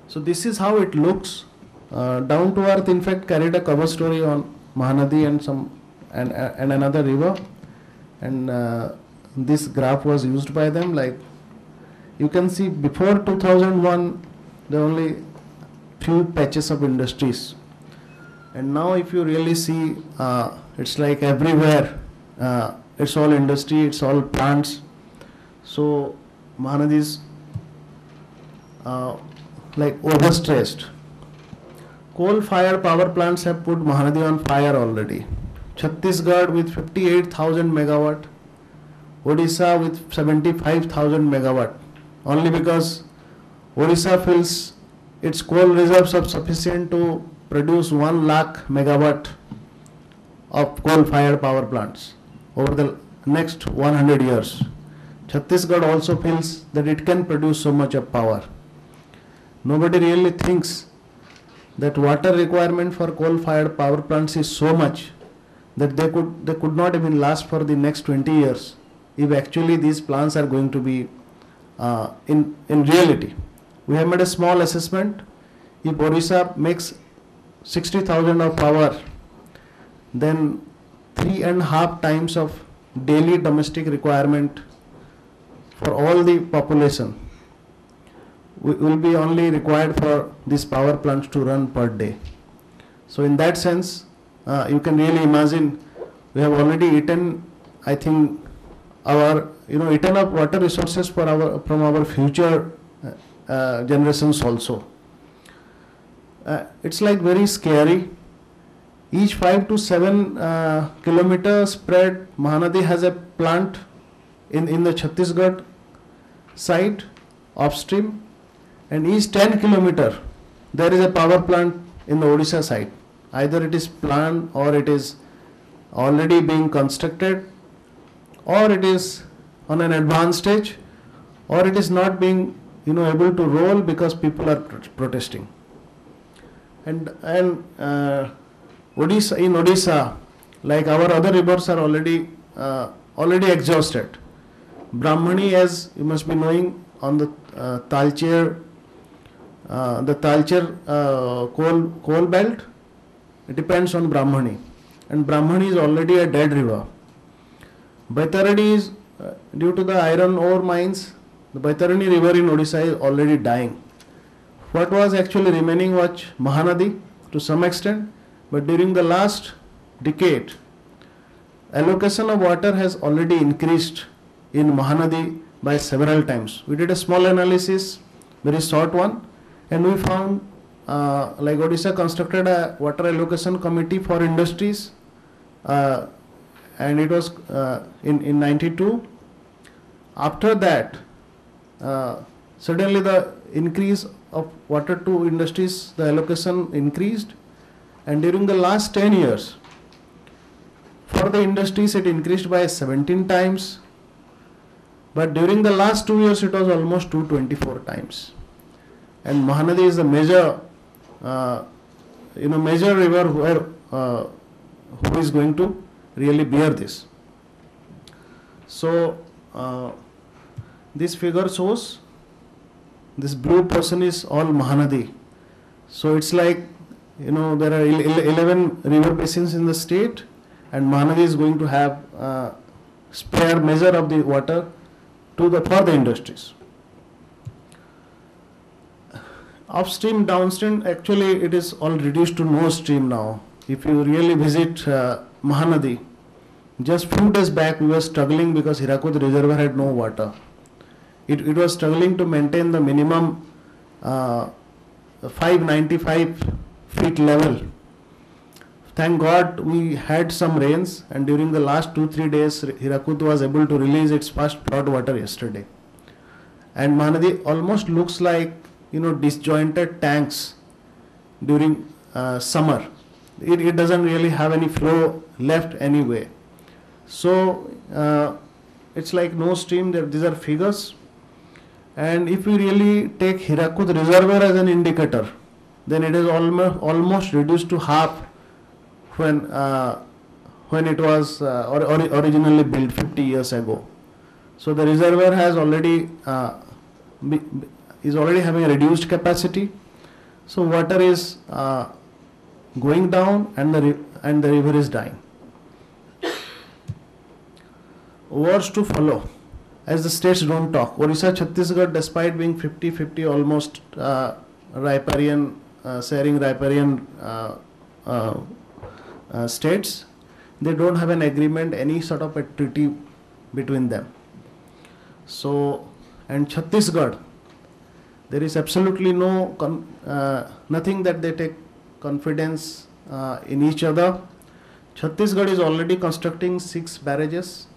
So this is how it looks. Down to earth, in fact, carried a cover story on Mahanadi and another river, and this graph was used by them. Like you can see, before 2001, there were only few patches of industries, and now if you really see, it's like everywhere. It's all industry, it's all plants. So Mahanadi is like overstressed. Coal-fired power plants have put Mahanadi on fire already. Chhattisgarh with 58,000 megawatt, Odisha with 75,000 megawatt. Only because Orissa feels its coal reserves are sufficient to produce 1 lakh megawatt of coal-fired power plants over the next 100 years. Chhattisgarh also feels that it can produce so much of power. Nobody really thinks that water requirement for coal-fired power plants is so much that they could not even last for the next 20 years if actually these plants are going to be in reality. We have made a small assessment. If Orissa makes 60,000 of power, then 3.5 times of daily domestic requirement for all the population will be only required for these power plants to run per day. So in that sense, you can really imagine we have already eaten, I think, eaten up water resources from our future generations also. It's like very scary. Each 5 to 7 kilometer spread, Mahanadi has a plant in the Chhattisgarh side, upstream, and each 10 kilometer there is a power plant in the Odisha side. Either it is planned, or it is already being constructed, or it is on an advanced stage, or it is not being able to roll because people are protesting. And Odisha, like our other rivers, are already exhausted. Brahmani, as you must be knowing, on the Talcher coal belt, it depends on Brahmani, and Brahmani is already a dead river. Baitarani is due to the iron ore mines. The Baitarani river in Odisha is already dying. What was actually remaining was Mahanadi to some extent, but during the last decade, allocation of water has already increased in Mahanadi by several times. We did a small analysis, very short one, and we found like Odisha constructed a water allocation committee for industries, and it was in 92. After that, suddenly the increase of water to industries, the allocation increased, and during the last 10 years, for the industries it increased by 17 times, but during the last 2 years it was almost 224 times. And Mahanadi is a major river where who is going to really bear this. So this figure shows this blue portion is all Mahanadi. So it's like there are 11 river basins in the state, and Mahanadi is going to have spare measure of the water for the industries. Upstream, downstream, actually it is all reduced to no stream now. If you really visit Mahanadi, just few days back we were struggling because Hirakud reservoir had no water. It was struggling to maintain the minimum 595 feet level. Thank God we had some rains, and during the last 2-3 days Hirakud was able to release its first flood water yesterday. And Mahanadi almost looks like disjointed tanks during summer. It doesn't really have any flow left anyway. So it's like no stream. These are figures. And if we really take Hirakud reservoir as an indicator, then it is almost reduced to half when it was originally built 50 years ago. So the reservoir has already is already having a reduced capacity, So water is going down and the river is dying. Wars to follow as the states don't talk. Orissa, Chhattisgarh, despite being 50-50 almost riparian, sharing riparian states, they don't have an agreement, any sort of a treaty between them. So, and Chhattisgarh, there is absolutely no nothing that they take confidence in each other. Chhattisgarh is already constructing 6 barrages,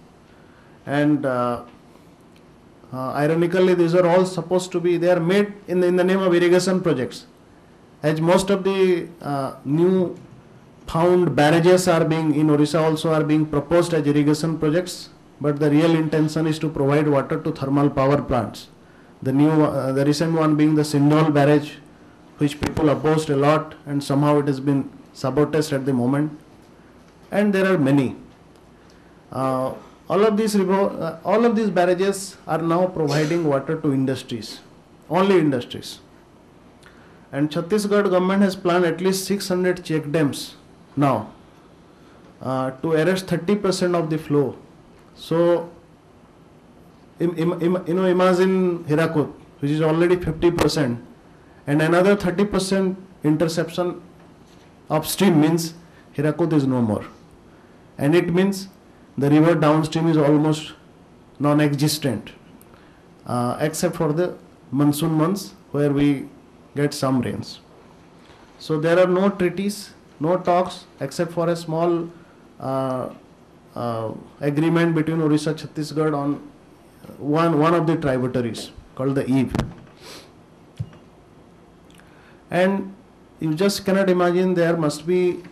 and ironically, these are all supposed to be, they are made in the name of irrigation projects. As most of the new found barrages are being, in Orissa also are being proposed as irrigation projects, but the real intention is to provide water to thermal power plants. The new, the recent one being the Sindol barrage, which people opposed a lot, and somehow it has been sabotaged at the moment. And there are many. All of these barrages are now providing water to industries, only industries. And Chhattisgarh government has planned at least 600 check dams now to arrest 30% of the flow. So, imagine Hirakud, which is already 50%, and another 30% interception upstream means Hirakud is no more. And it means the river downstream is almost non-existent, except for the monsoon months where we get some rains. So there are no treaties, no talks, except for a small agreement between Orissa Chhattisgarh on one of the tributaries called the Iyer. And you just cannot imagine, there must be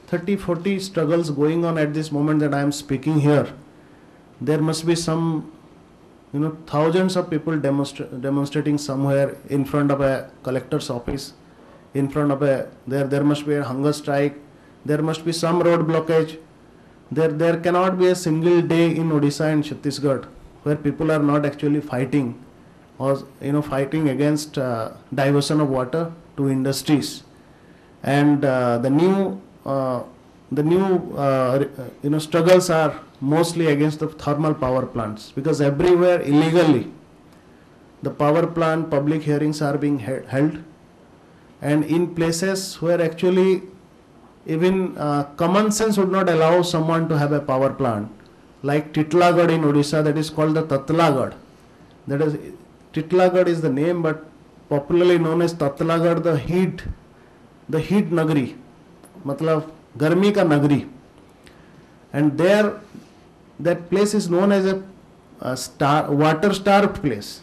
30-40 struggles going on at this moment that I am speaking here. There must be some, thousands of people demonstrating somewhere in front of a collector's office, in front of there must be a hunger strike, there must be some road blockage. There cannot be a single day in Odisha and Chhattisgarh where people are not actually fighting, or fighting against diversion of water to industries. And the new struggles are mostly against the thermal power plants, because everywhere illegally the power plant public hearings are being held, and in places where actually even common sense would not allow someone to have a power plant, like Titlagad in Odisha, that is called the Tatlagad. That is, Titlagad is the name, but popularly known as Tatlagad, the heat nagri, matlab garmi ka nagri. And there, that place is known as a water starved place.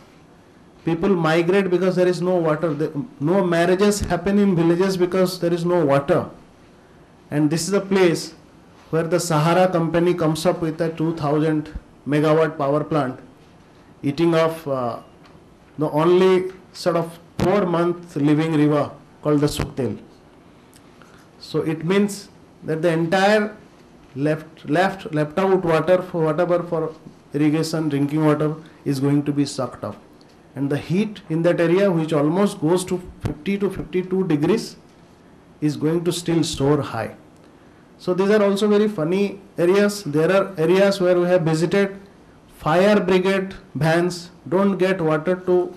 People migrate because there is no water. No marriages happen in villages because there is no water. And this is a place where the Sahara company comes up with a 2000 megawatt power plant, eating off the only sort of 4-month living river called the Suktel. So it means that the entire left out water for irrigation, drinking water is going to be sucked up. And the heat in that area, which almost goes to 50 to 52 degrees, is going to still soar high. So these are also very funny areas. There are areas where we have visited, fire brigade vans don't get water to,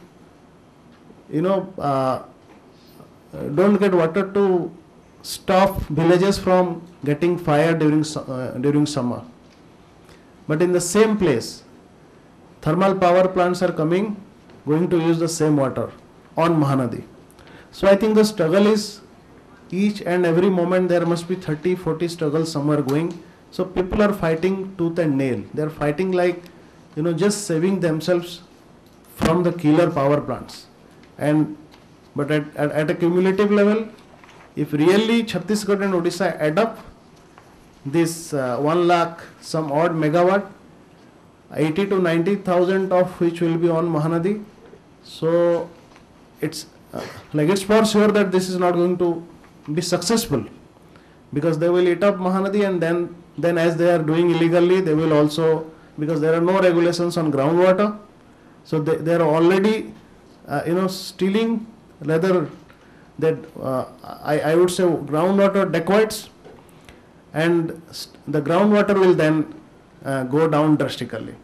don't get water to stop villages from getting fire during summer. But in the same place, thermal power plants are going to use the same water on Mahanadi. So I think the struggle is, each and every moment there must be 30-40 struggles somewhere going. So people are fighting tooth and nail. They are fighting like, just saving themselves from the killer power plants. But at a cumulative level, if really Chhattisgarh and Odisha add up this 1 lakh some odd megawatt, 80 to 90,000 of which will be on Mahanadi. So it's it's for sure that this is not going to be successful, because they will eat up Mahanadi, and then as they are doing illegally, they will also, because there are no regulations on groundwater, so they are already stealing, rather that I would say groundwater dacoits, and the groundwater will then go down drastically.